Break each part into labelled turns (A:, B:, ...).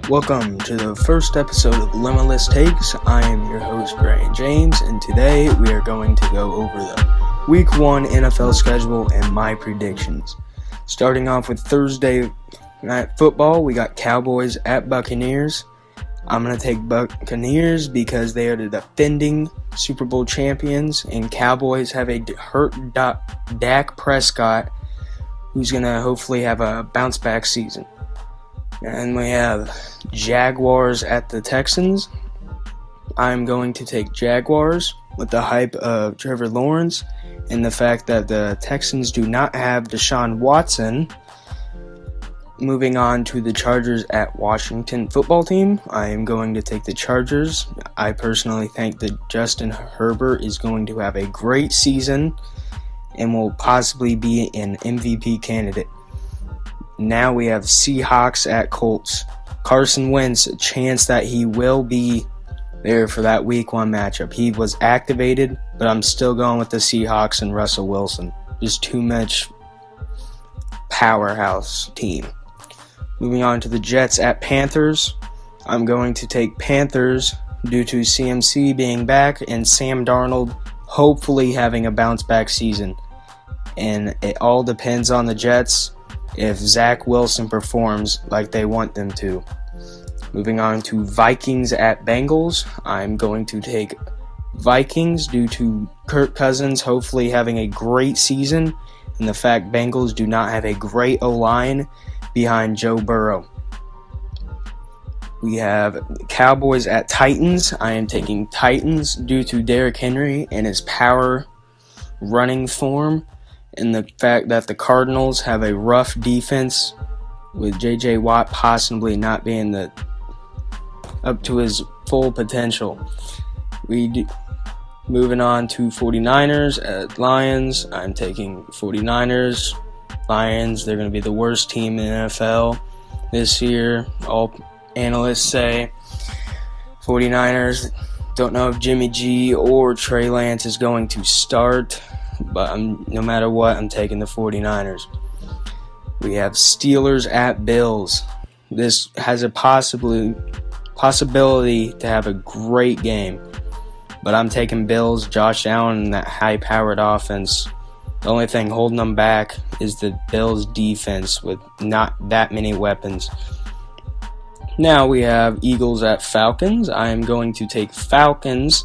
A: Welcome to the first episode of Limitless Takes. I am your host, Brian James, and today we are going to go over the Week 1 NFL schedule and my predictions. Starting off with Thursday night football, we got Cowboys at Buccaneers. I'm going to take Buccaneers because they are the defending Super Bowl champions, and Cowboys have a hurt Dak Prescott, who's going to hopefully have a bounce-back season. And we have Jaguars at the Texans. I'm going to take Jaguars with the hype of Trevor Lawrence and the fact that the Texans do not have Deshaun Watson. Moving on to the Chargers at Washington football team, I am going to take the Chargers. I personally think that Justin Herbert is going to have a great season and will possibly be an MVP candidate. Now we have Seahawks at Colts. Carson Wentz, a chance that he will be there for that Week 1 matchup. He was activated, but I'm still going with the Seahawks and Russell Wilson. Just too much powerhouse team. Moving on to the Jets at Panthers. I'm going to take Panthers due to CMC being back and Sam Darnold hopefully having a bounce-back season. And it all depends on the Jets if Zach Wilson performs like they want them to. Moving on to Vikings at Bengals. I'm going to take Vikings due to Kirk Cousins hopefully having a great season and the fact Bengals do not have a great O-line behind Joe Burrow. We have Cowboys at Titans. I am taking Titans due to Derrick Henry and his power running form, and the fact that the Cardinals have a rough defense with J.J. Watt possibly not being up to his full potential. Moving on to 49ers at Lions. I'm taking 49ers. Lions, they're going to be the worst team in the NFL this year. All analysts say 49ers. Don't know if Jimmy G or Trey Lance is going to start, but no matter what, I'm taking the 49ers. We have Steelers at Bills. This has a possibility to have a great game, but I'm taking Bills. Josh Allen and that high-powered offense. The only thing holding them back is the Bills' defense with not that many weapons. Now we have Eagles at Falcons. I am going to take Falcons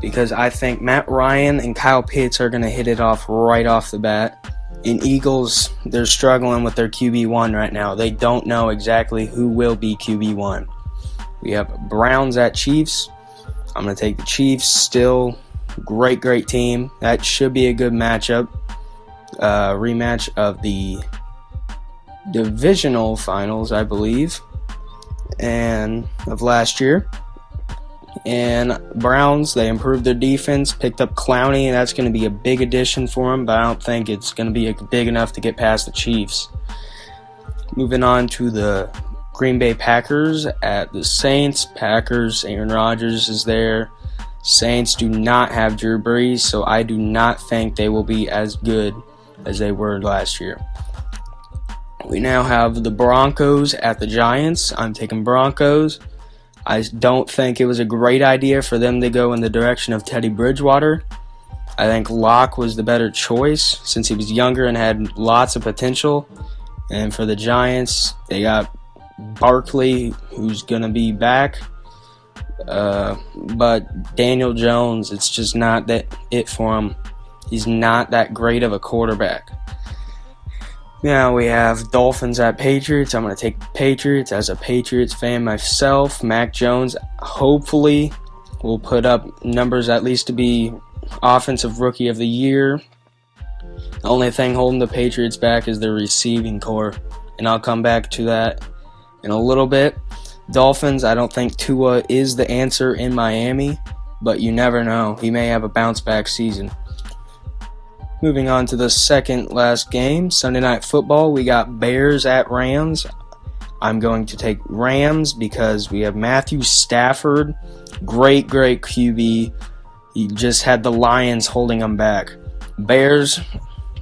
A: because I think Matt Ryan and Kyle Pitts are going to hit it off right off the bat. In Eagles, they're struggling with their QB1 right now. They don't know exactly who will be QB1. We have Browns at Chiefs. I'm going to take the Chiefs. Still, great team. That should be a good matchup. Rematch of the divisional finals, I believe, and of last year. And Browns, they improved their defense, picked up Clowney, and that's going to be a big addition for them, but I don't think it's going to be big enough to get past the Chiefs. Moving on to the Green Bay Packers at the Saints. Packers, Aaron Rodgers is there. Saints do not have Drew Brees, so I do not think they will be as good as they were last year. We now have the Broncos at the Giants. I'm taking Broncos. I don't think it was a great idea for them to go in the direction of Teddy Bridgewater. I think Locke was the better choice since he was younger and had lots of potential. And for the Giants, they got Barkley, who's going to be back. But Daniel Jones, it's just not it for him. He's not that great of a quarterback. Now we have Dolphins at Patriots. I'm going to take Patriots as a Patriots fan myself. Mac Jones hopefully will put up numbers at least to be Offensive Rookie of the Year. The only thing holding the Patriots back is their receiving core, and I'll come back to that in a little bit. Dolphins, I don't think Tua is the answer in Miami, but you never know. He may have a bounce-back season. Moving on to the second last game, Sunday Night Football, we got Bears at Rams. I'm going to take Rams because we have Matthew Stafford, great QB. He just had the Lions holding him back. Bears,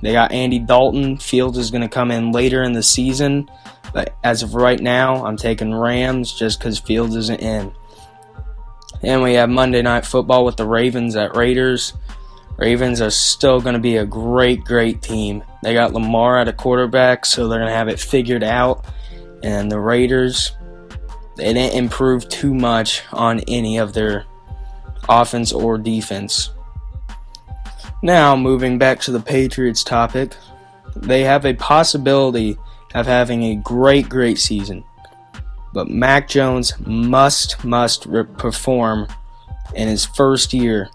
A: they got Andy Dalton. Fields is going to come in later in the season. But as of right now, I'm taking Rams just because Fields isn't in. And we have Monday Night Football with the Ravens at Raiders. Ravens are still going to be a great, great team. They got Lamar at a quarterback, so they're going to have it figured out. And the Raiders, they didn't improve too much on any of their offense or defense. Now, moving back to the Patriots topic, they have a possibility of having a great, great season. But Mac Jones must perform in his first year.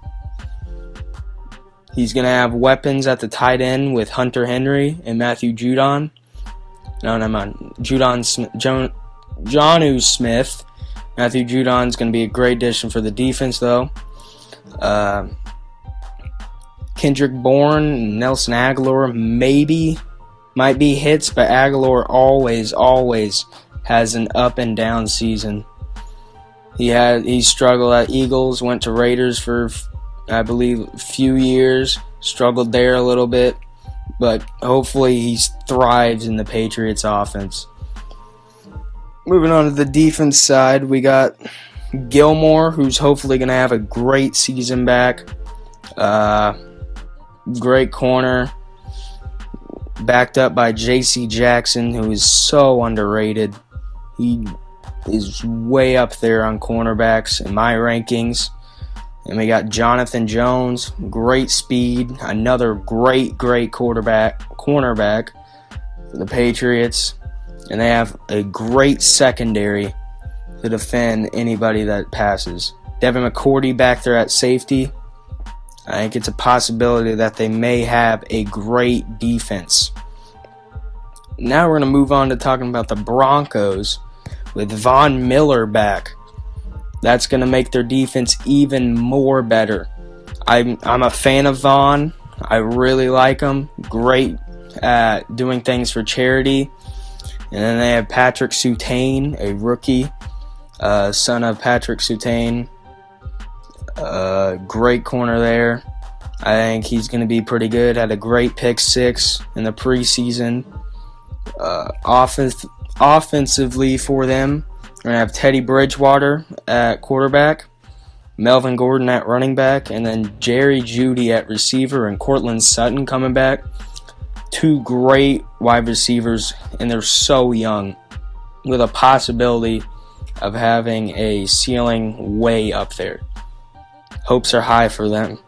A: He's going to have weapons at the tight end with Hunter Henry and Matthew Judon. Jonnu Smith. Matthew Judon's going to be a great addition for the defense, though. Kendrick Bourne, Nelson Aguilar might be hits, but Aguilar always has an up and down season. He struggled at Eagles, went to Raiders for, I believe, a few years, struggled there a little bit, but hopefully he thrives in the Patriots offense. Moving on to the defense side, we got Gilmore, who's hopefully going to have a great season back. Great corner, backed up by J.C. Jackson, who is so underrated. He is way up there on cornerbacks in my rankings. And we got Jonathan Jones, great speed, another great cornerback for the Patriots. And they have a great secondary to defend anybody that passes. Devin McCourty back there at safety. I think it's a possibility that they may have a great defense. Now we're going to move on to talking about the Broncos with Von Miller back. That's going to make their defense even more better. I'm a fan of Von. I really like him. Great at doing things for charity. And then they have Patrick Surtain, a rookie, son of Patrick Surtain. Great corner there. I think he's going to be pretty good. Had a great pick six in the preseason. Offensively for them, we're going to have Teddy Bridgewater at quarterback, Melvin Gordon at running back, and then Jerry Jeudy at receiver and Cortland Sutton coming back. Two great wide receivers, and they're so young, with a possibility of having a ceiling way up there. Hopes are high for them.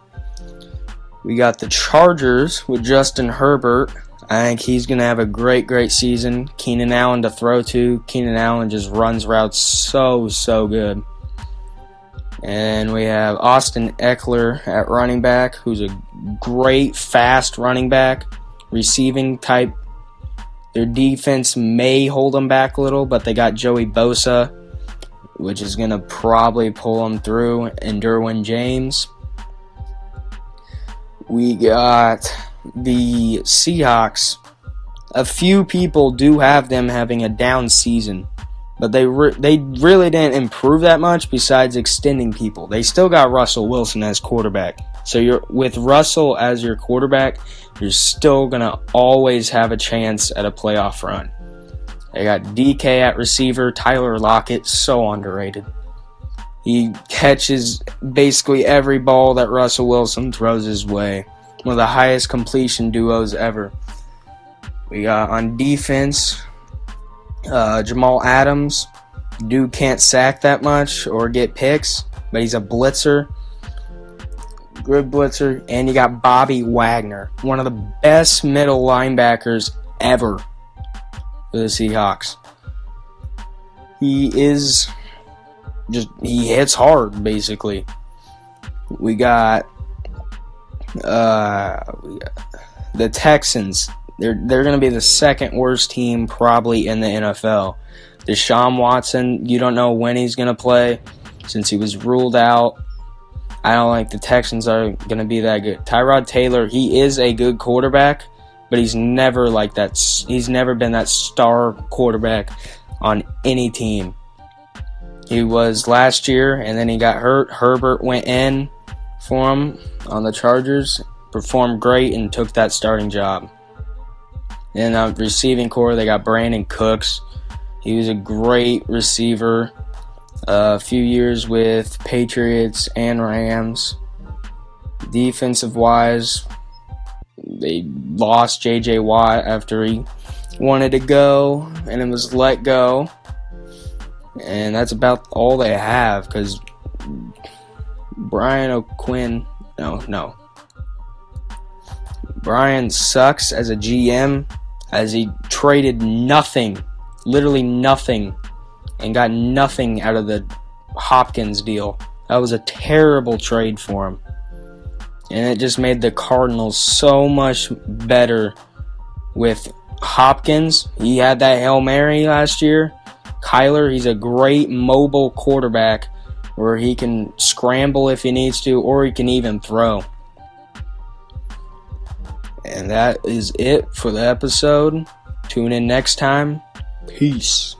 A: We got the Chargers with Justin Herbert. I think he's going to have a great season. Keenan Allen to throw to. Keenan Allen just runs routes so good. And we have Austin Eckler at running back, who's a great, fast running back, receiving type. Their defense may hold them back a little, but they got Joey Bosa, which is going to probably pull them through, and Derwin James. We got the Seahawks. A few people do have them having a down season, but they really didn't improve that much besides extending people. They still got Russell Wilson as quarterback. So you're with Russell as your quarterback, you're still going to always have a chance at a playoff run. They got DK at receiver, Tyler Lockett, so underrated. He catches basically every ball that Russell Wilson throws his way. One of the highest completion duos ever. We got on defense, Jamal Adams. Dude can't sack that much or get picks, but he's a blitzer. Good blitzer. And you got Bobby Wagner, one of the best middle linebackers ever for the Seahawks. He hits hard, basically. We got the Texans. They're going to be the second worst team probably in the NFL. Deshaun Watson, you don't know when he's going to play since he was ruled out. I don't think the Texans are going to be that good. Tyrod Taylor, he is a good quarterback, but he's never like that. He's never been that star quarterback on any team. He was last year, and then he got hurt. Herbert went in for him on the Chargers, performed great, and took that starting job. And receiving core, they got Brandon Cooks, He was a great receiver. A few years with Patriots and Rams. Defensive-wise, they lost J.J. Watt after he wanted to go, and it was let go. And that's about all they have, because Brian sucks as a GM, as he traded nothing, literally nothing, and got nothing out of the Hopkins deal. That was a terrible trade for him. And it just made the Cardinals so much better with Hopkins. He had that Hail Mary last year. Kyler, he's a great mobile quarterback where he can scramble if he needs to, or he can even throw. And that is it for the episode. Tune in next time. Peace.